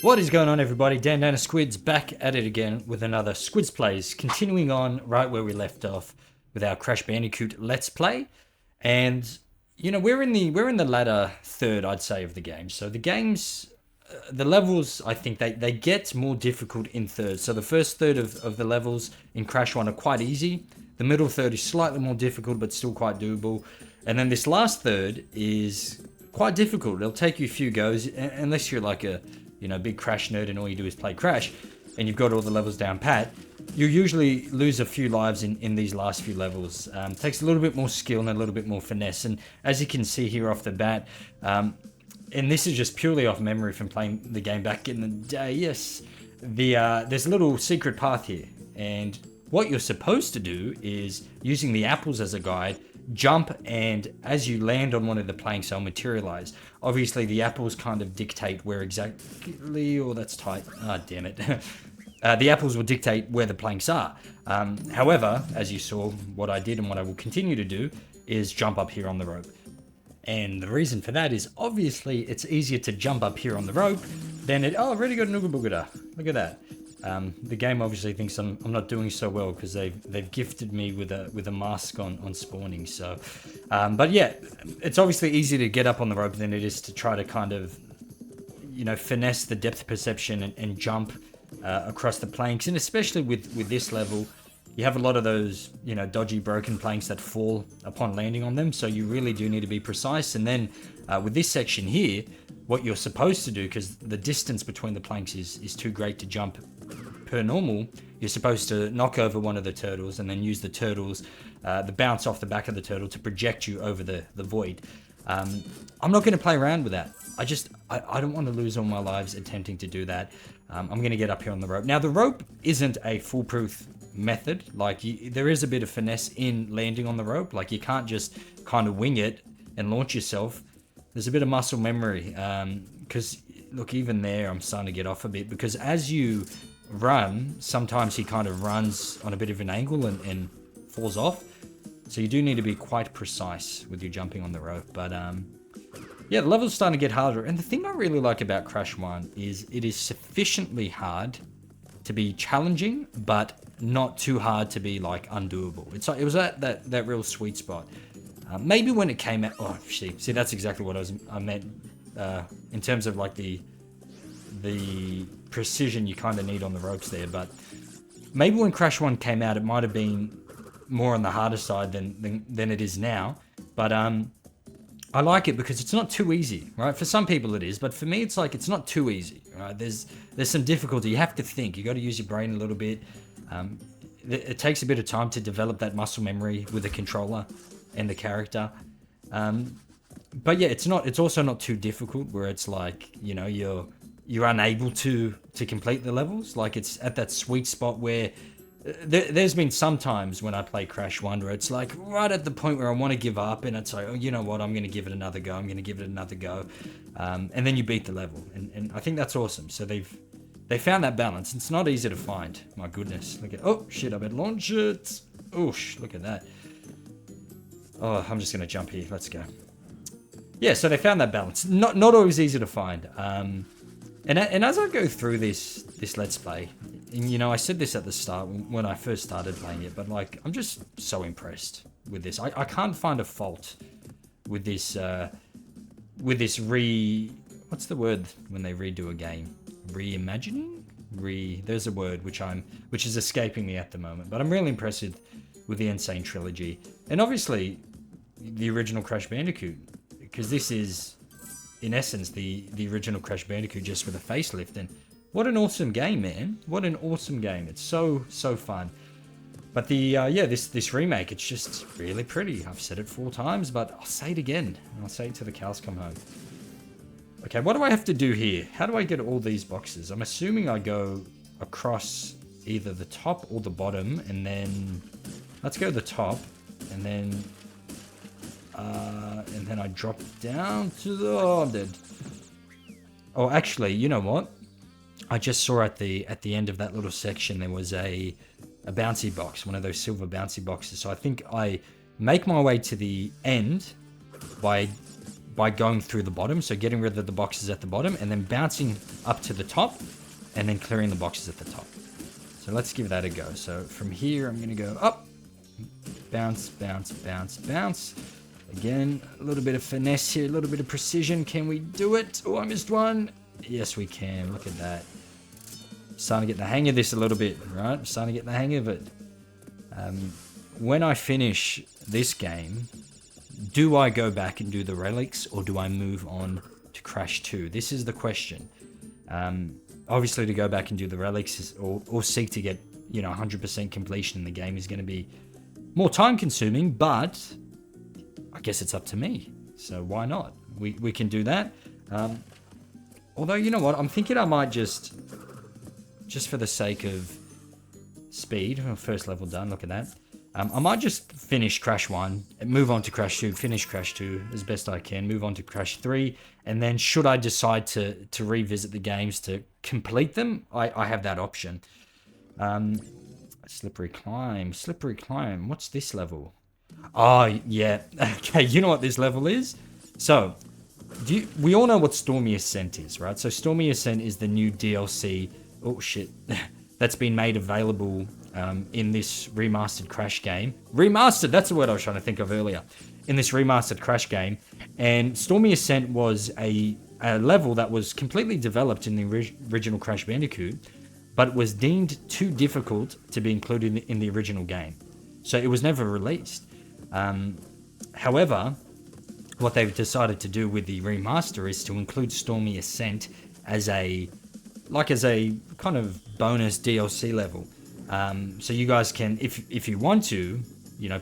What is going on, everybody? Dan Squidz back at it again with another Squidz Playz, continuing on right where we left off with our Crash Bandicoot Let's Play. And you know, we're in the latter third, I'd say, of the game. So the games, the levels, I think they get more difficult in thirds. So the first third of the levels in Crash 1 are quite easy. The middle third is slightly more difficult, but still quite doable. And then this last third is quite difficult. It'll take you a few goes, unless you're like a big Crash nerd and all you do is play Crash, and you've got all the levels down pat. You usually lose a few lives in these last few levels. Takes a little bit more skill and a little bit more finesse. And as you can see here off the bat, and this is just purely off memory from playing the game back in the day. Yes, there's a little secret path here, and what you're supposed to do is, using the apples as a guide, jump, and as you land on one of the planks, they'll materialize. Obviously, the apples kind of dictate where exactly... Oh, that's tight. Ah, damn it. The apples will dictate where the planks are. However, as you saw, what I did and what I will continue to do is jump up here on the rope. And the reason for that is, obviously, it's easier to jump up here on the rope than it... Oh, I've already got an Ooga Boogada. Look at that. The game obviously thinks I'm not doing so well because they've gifted me with a mask on spawning. So, but yeah, it's obviously easier to get up on the rope than it is to try to kind of, finesse the depth perception and jump across the planks. And especially with this level, you have a lot of those dodgy broken planks that fall upon landing on them. So you really do need to be precise. And then with this section here, what you're supposed to do, because the distance between the planks is too great to jump per normal, you're supposed to knock over one of the turtles and then use the turtles, the bounce off the back of the turtle to project you over the void. I'm not going to play around with that. I don't want to lose all my lives attempting to do that. I'm going to get up here on the rope. Now, the rope isn't a foolproof method. Like, there is a bit of finesse in landing on the rope. Like, you can't just kind of wing it and launch yourself. There's a bit of muscle memory, because look, even there I'm starting to get off a bit, because as you run, sometimes he kind of runs on a bit of an angle and falls off. So you do need to be quite precise with your jumping on the rope. But yeah, the level's starting to get harder. And the thing I really like about Crash 1 is it is sufficiently hard to be challenging, but not too hard to be like undoable. It was at that real sweet spot. Maybe when it came out... Oh, see, that's exactly what I meant in terms of like the precision you kind of need on the ropes there. But maybe when Crash 1 came out, it might have been more on the harder side than it is now. But I like it because it's not too easy, right? For some people it is, but for me it's like it's not too easy, right? There's some difficulty. You have to think. You got to use your brain a little bit. It takes a bit of time to develop that muscle memory with the controller and the character. But yeah, it's also not too difficult where it's like, you're unable to complete the levels. Like, it's at that sweet spot where there's been some times when I play Crash 1 where it's like right at the point where I want to give up, and it's like, oh, you know what, I'm going to give it another go. And then you beat the level. And I think that's awesome. So they found that balance. It's not easy to find. My goodness. Look at... Oh, shit, I better launch it. Oosh, look at that. Oh, I'm just going to jump here. Let's go. Yeah, so they found that balance. Not always easy to find. And as I go through this Let's Play, and I said this at the start when I first started playing it, but like, I'm just so impressed with this. I can't find a fault with this what's the word when they redo a game? Reimagining? There's a word which is escaping me at the moment, but I'm really impressed with the N'Sane Trilogy. And obviously, the original Crash Bandicoot, because this is, in essence, the original Crash Bandicoot just with a facelift. And what an awesome game, man. What an awesome game. It's so fun. But this remake, it's just really pretty. I've said it 4 times, but I'll say it again. I'll say it till the cows come home. Okay, what do I have to do here? How do I get all these boxes? I'm assuming I go across either the top or the bottom, and then... Let's go to the top, and then I drop down to the... Oh, I'm dead. Oh, actually, you know what? I just saw at the end of that little section there was a bouncy box, one of those silver bouncy boxes. So I think I make my way to the end by by going through the bottom, so getting rid of the boxes at the bottom and then bouncing up to the top and then clearing the boxes at the top. So let's give that a go. So from here, I'm going to go up, bounce, bounce, bounce, bounce. Again, a little bit of finesse here, a little bit of precision. Can we do it? Oh, I missed one. Yes, we can. Look at that. Starting to get the hang of this a little bit, right? I'm starting to get the hang of it. When I finish this game, do I go back and do the relics, or do I move on to Crash 2? This is the question. Obviously, to go back and do the relics or seek to get 100% completion in the game is going to be more time consuming, but I guess it's up to me. So why not? We can do that. Although, you know what? I'm thinking I might just for the sake of speed, first level done, look at that. I might just finish Crash 1, and move on to Crash 2, finish Crash 2 as best I can, move on to Crash 3, and then should I decide to revisit the games to complete them, I have that option. Slippery climb, what's this level? Oh, yeah, okay, you know what this level is? So, we all know what Stormy Ascent is, right? So Stormy Ascent is the new DLC, oh shit, that's been made available in this remastered Crash game. Remastered, that's the word I was trying to think of earlier. In this remastered Crash game. And Stormy Ascent was a level that was completely developed in the original Crash Bandicoot, but was deemed too difficult to be included in the original game. So it was never released. However, what they've decided to do with the remaster is to include Stormy Ascent as a kind of bonus DLC level. So you guys can, if you want to,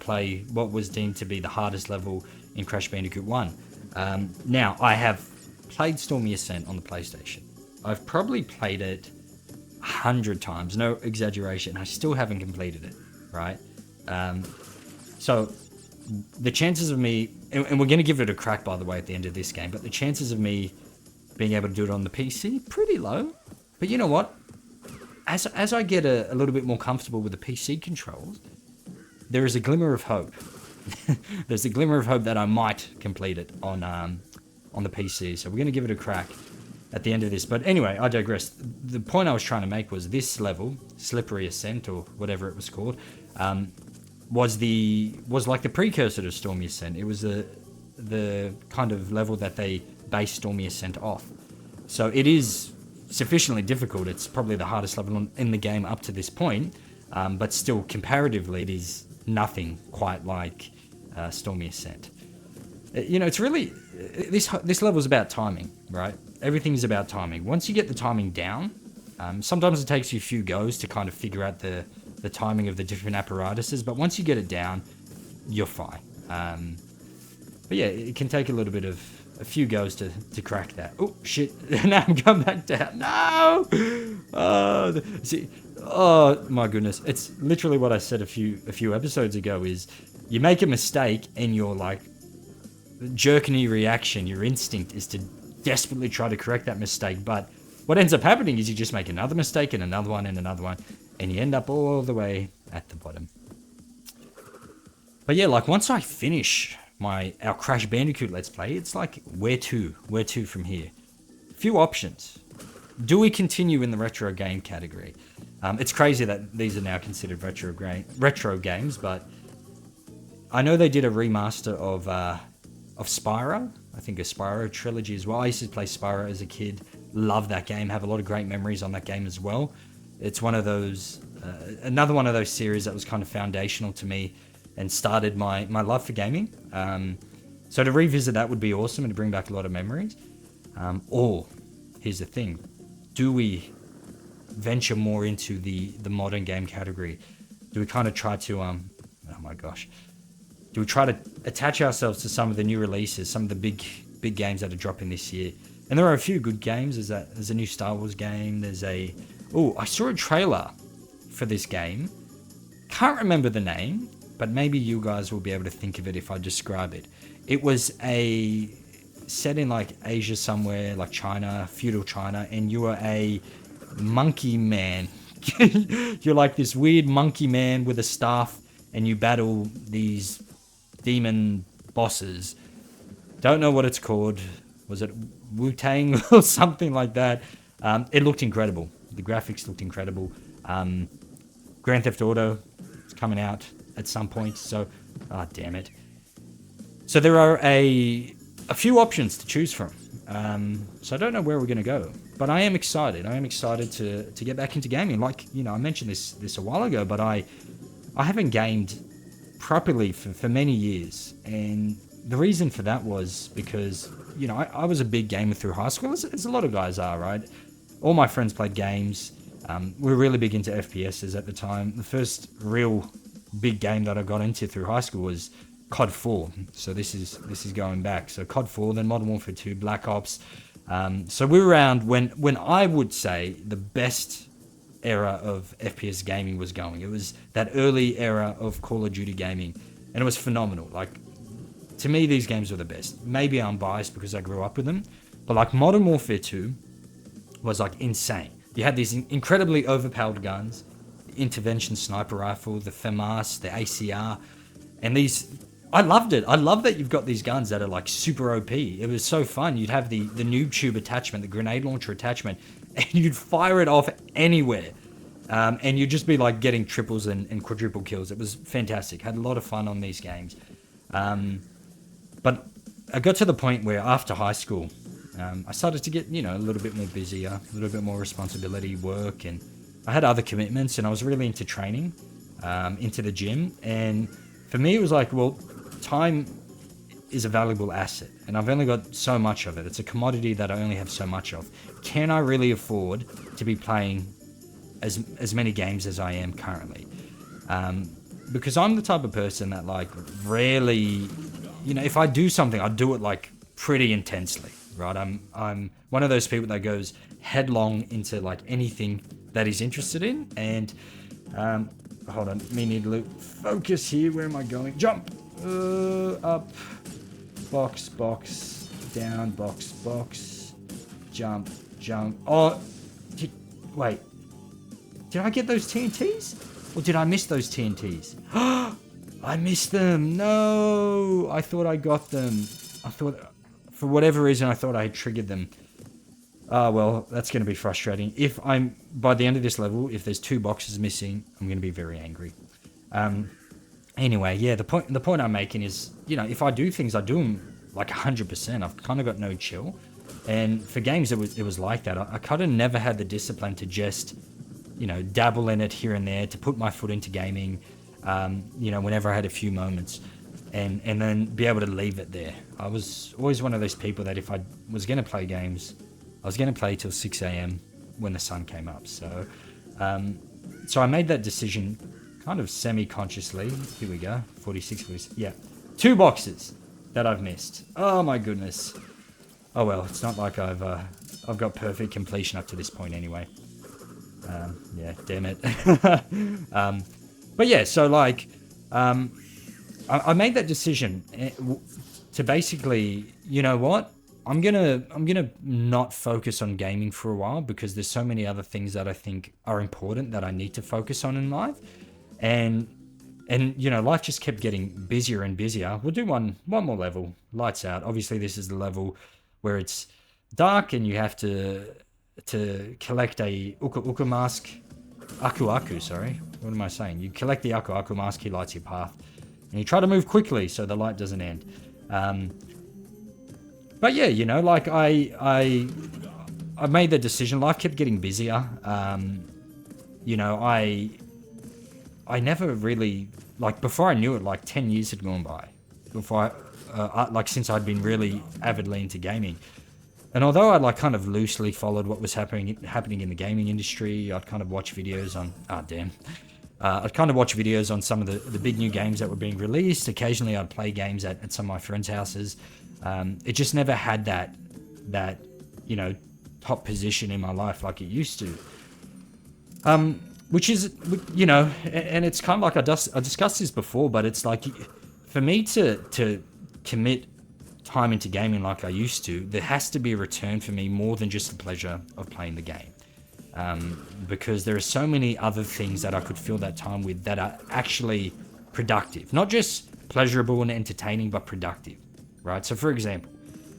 play what was deemed to be the hardest level in Crash Bandicoot 1. Now, I have played Stormy Ascent on the PlayStation. I've probably played it 100 times, no exaggeration. I still haven't completed it, right? So the chances of me, and we're going to give it a crack, by the way, at the end of this game, but the chances of me being able to do it on the PC, pretty low. But you know what? As I get a little bit more comfortable with the PC controls, there is a glimmer of hope. There's a glimmer of hope that I might complete it on the PC. So we're going to give it a crack at the end of this. But anyway, I digress. The point I was trying to make was this level, Slippery Ascent or whatever it was called, was like the precursor to Stormy Ascent. It was the kind of level that they based Stormy Ascent off. So it is sufficiently difficult. It's probably the hardest level in the game up to this point, but still comparatively it is nothing quite like Stormy Ascent. It's really this level is about timing, right? Everything's about timing. Once you get the timing down, sometimes it takes you a few goes to kind of figure out the timing of the different apparatuses, but once you get it down, you're fine. But yeah, it can take a few goes to crack that. Oh shit! Now I'm going back down. No! Oh my goodness! It's literally what I said a few episodes ago. Is you make a mistake and you're like, jerky reaction, your instinct is to desperately try to correct that mistake. But what ends up happening is you just make another mistake and another one, and you end up all the way at the bottom. But yeah, like once I finish our Crash Bandicoot Let's Play, it's like, where to from here? Few options. Do we continue in the retro game category? It's crazy that these are now considered retro games, but I know they did a remaster of Spyro. I think a Spyro trilogy as well. I used to play Spyro as a kid. Love that game. Have a lot of great memories on that game as well. It's one of those, another one of those series that was kind of foundational to me and started my love for gaming. So to revisit that would be awesome and to bring back a lot of memories. Or, here's the thing, do we venture more into the modern game category? Do we kind of try to, oh my gosh, do we try to attach ourselves to some of the new releases, some of the big games that are dropping this year? And there are a few good games. There's a new Star Wars game. I saw a trailer for this game. Can't remember the name, but maybe you guys will be able to think of it if I describe it. It was set in like Asia somewhere, like China, feudal China, and you are a monkey man. You're like this weird monkey man with a staff, and you battle these demon bosses. Don't know what it's called. Was it Wu-Tang or something like that? It looked incredible. The graphics looked incredible. Grand Theft Auto is coming out at some point, so damn it. So there are a few options to choose from. So I don't know where we're going to go, but I am excited. I am excited to get back into gaming. Like, you know, I mentioned this a while ago, but I haven't gamed properly for many years, and the reason for that was because, you know, I was a big gamer through high school, as a lot of guys are, right? All my friends played games. We were really big into FPSs at the time. The first real big game that I got into through high school was COD 4. So this is going back. So COD 4, then Modern Warfare 2, Black Ops. So we were around when I would say the best era of FPS gaming was going. It was that early era of Call of Duty gaming, and it was phenomenal. Like, to me, these games were the best. Maybe I'm biased because I grew up with them, but like Modern Warfare 2 was like insane. You had these incredibly overpowered guns, the intervention sniper rifle, the FAMAS, the ACR, and these. I loved it. I love that you've got these guns that are like super OP. It was so fun. You'd have the noob tube attachment, the grenade launcher attachment, and you'd fire it off anywhere. And you'd just be like getting triples and quadruple kills. It was fantastic. Had a lot of fun on these games. But I got to the point where after high school, I started to get, you know, a little bit more busier, a little bit more responsibility, work, and I had other commitments, and I was really into training, into the gym. And for me, it was like, well, time is a valuable asset, and I've only got so much of it. It's a commodity that I only have so much of. Can I really afford to be playing as many games as I am currently? Because I'm the type of person that like rarely, you know, if I do something, I do it like pretty intensely, right? I'm one of those people that goes headlong into like anything that he's interested in. And hold on, me need to focus here. Where am I going? Jump, up, box, down, box, jump. Oh, wait. Did I get those TNTs? Or did I miss those TNTs? I missed them. No, I thought I got them. I thought, for whatever reason, I thought I had triggered them. Well, that's going to be frustrating. If I'm, by the end of this level, if there's 2 boxes missing, I'm going to be very angry. Anyway, yeah, the point I'm making is, you know, if I do things, I do them like 100%. I've kind of got no chill. And for games, it was like that. I kind of never had the discipline to just, you know, dabble in it here and there, to put my foot into gaming, you know, whenever I had a few moments, and then be able to leave it there. I was always one of those people that if I was going to play games, I was going to play till 6 a.m. when the sun came up. So I made that decision kind of semi-consciously. Here we go, 46, yeah. 2 boxes that I've missed. Oh my goodness. Oh well, it's not like I've got perfect completion up to this point anyway. Yeah, damn it. But yeah, so like, I made that decision to basically, you know what? I'm gonna not focus on gaming for a while, because there's so many other things that I think are important that I need to focus on in life, and you know, life just kept getting busier and busier. We'll do one more level, lights out. Obviously, this is the level where it's dark and you have to collect a uka mask, aku, sorry. What am I saying? You collect the aku mask, he lights your path, and you try to move quickly so the light doesn't end. But yeah, you know, like I made the decision. Life kept getting busier. You know, I never really, like, before I knew it, like 10 years had gone by before like since I'd been really avidly into gaming. And although I like kind of loosely followed what was happening in the gaming industry, I'd kind of watch videos on I'd kind of watch videos on some of the big new games that were being released. Occasionally I'd play games at some of my friends' houses. It just never had that you know, top position in my life like it used to. Which is, you know, and it's kind of like I discussed this before, but it's like, for me to commit time into gaming like I used to, there has to be a return for me more than just the pleasure of playing the game. Because there are so many other things that I could fill that time with that are actually productive. Not just pleasurable and entertaining, but productive. right? So for example,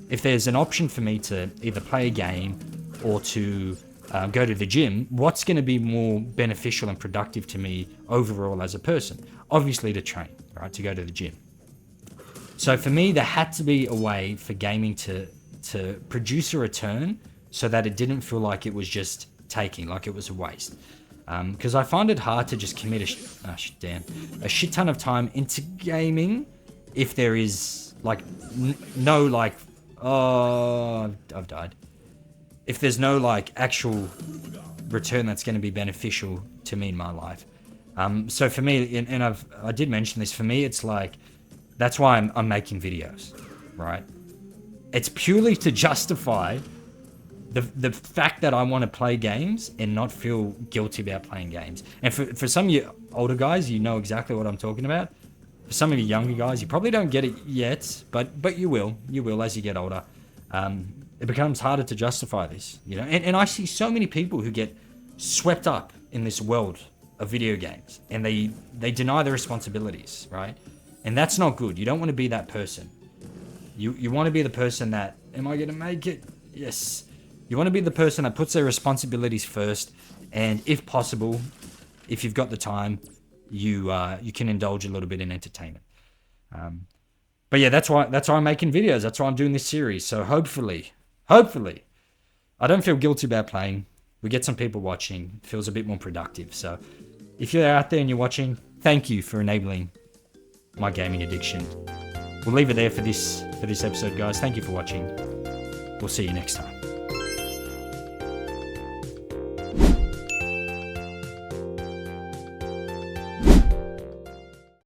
if there's an option for me to either play a game or to go to the gym, what's going to be more beneficial and productive to me overall as a person? Obviously to train, right? To go to the gym. So for me, there had to be a way for gaming to produce a return so that it didn't feel like it was just taking, like it was a waste. Because I find it hard to just commit a shit ton of time into gaming if there is like no like, oh, I've died. If there's no like actual return that's going to be beneficial to me in my life. So for me, and I did mention this, for me it's like, that's why I'm making videos, right? It's purely to justify the fact that I want to play games and not feel guilty about playing games. And for some of you older guys, you know exactly what I'm talking about. For some of you younger guys, you probably don't get it yet, but you will. You will as you get older. It becomes harder to justify this, you know? And I see so many people who get swept up in this world of video games and they deny their responsibilities, right? And that's not good. You don't want to be that person. You want to be the person that, am I going to make it? Yes. You want to be the person that puts their responsibilities first, and if possible, if you've got the time, you can indulge a little bit in entertainment. But yeah, that's why I'm making videos. That's why I'm doing this series. So hopefully, I don't feel guilty about playing. We get some people watching. It feels a bit more productive. So if you're out there and you're watching, thank you for enabling my gaming addiction. We'll leave it there for this episode, guys. Thank you for watching. We'll see you next time.